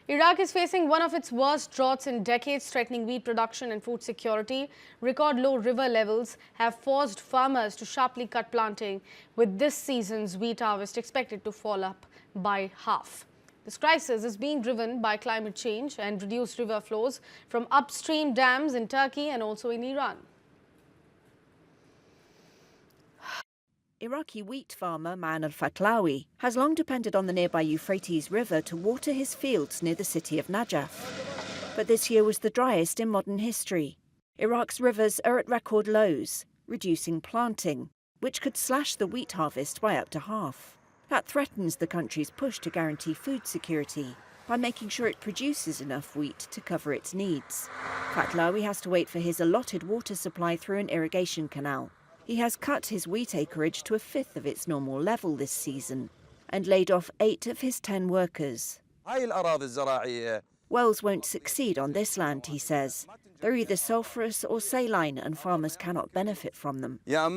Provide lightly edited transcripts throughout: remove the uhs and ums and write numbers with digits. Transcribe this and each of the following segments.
Iraq is facing one of its worst droughts in decades, threatening wheat production and food security. Record low river levels have forced farmers to sharply cut planting, with this season's wheat harvest expected to fall up by half. This crisis is being driven by climate change and reduced river flows from upstream dams in Turkey and also in Iran. Iraqi wheat farmer Man al-Fatlawi has long depended on the nearby Euphrates River to water his fields near the city of Najaf. But this year was the driest in modern history. Iraq's rivers are at record lows, reducing planting, which could slash the wheat harvest by up to half. That threatens the country's push to guarantee food security by making sure it produces enough wheat to cover its needs. Fatlawi has to wait for his allotted water supply through an irrigation canal. He has cut his wheat acreage to a fifth of its normal level this season and laid off 8 of his 10 workers. Wells won't succeed on this land, he says. They're either sulphurous or saline and farmers cannot benefit from them. A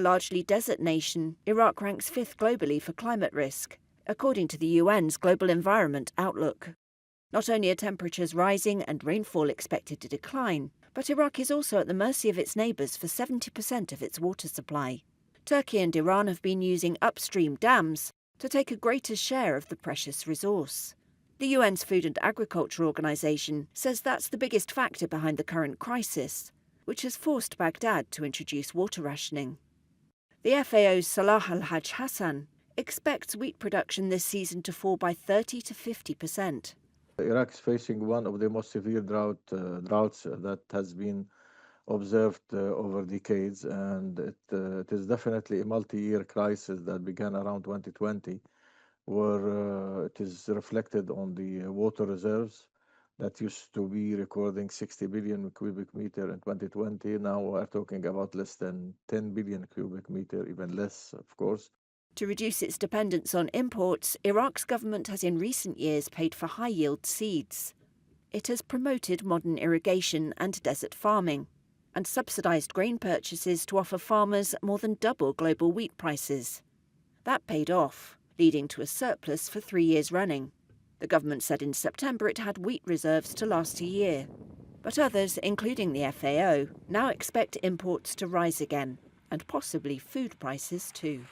largely desert nation, Iraq ranks 5th globally for climate risk, according to the UN's Global Environment Outlook. Not only are temperatures rising and rainfall expected to decline, but Iraq is also at the mercy of its neighbours for 70% of its water supply. Turkey and Iran have been using upstream dams to take a greater share of the precious resource. The UN's Food and Agriculture Organization says that's the biggest factor behind the current crisis, which has forced Baghdad to introduce water rationing. The FAO's Salah Al-Hajj Hassan expects wheat production this season to fall by 30 to 50%. Iraq is facing one of the most severe droughts that has been observed over decades, and it is definitely a multi-year crisis that began around 2020, where it is reflected on the water reserves that used to be recording 60 billion cubic meter in 2020. Now we're talking about less than 10 billion cubic meter, even less, of course. To reduce its dependence on imports, Iraq's government has in recent years paid for high-yield seeds. It has promoted modern irrigation and desert farming, and subsidised grain purchases to offer farmers more than double global wheat prices. That paid off, leading to a surplus for 3 years running. The government said in September it had wheat reserves to last a year. But others, including the FAO, now expect imports to rise again, and possibly food prices too.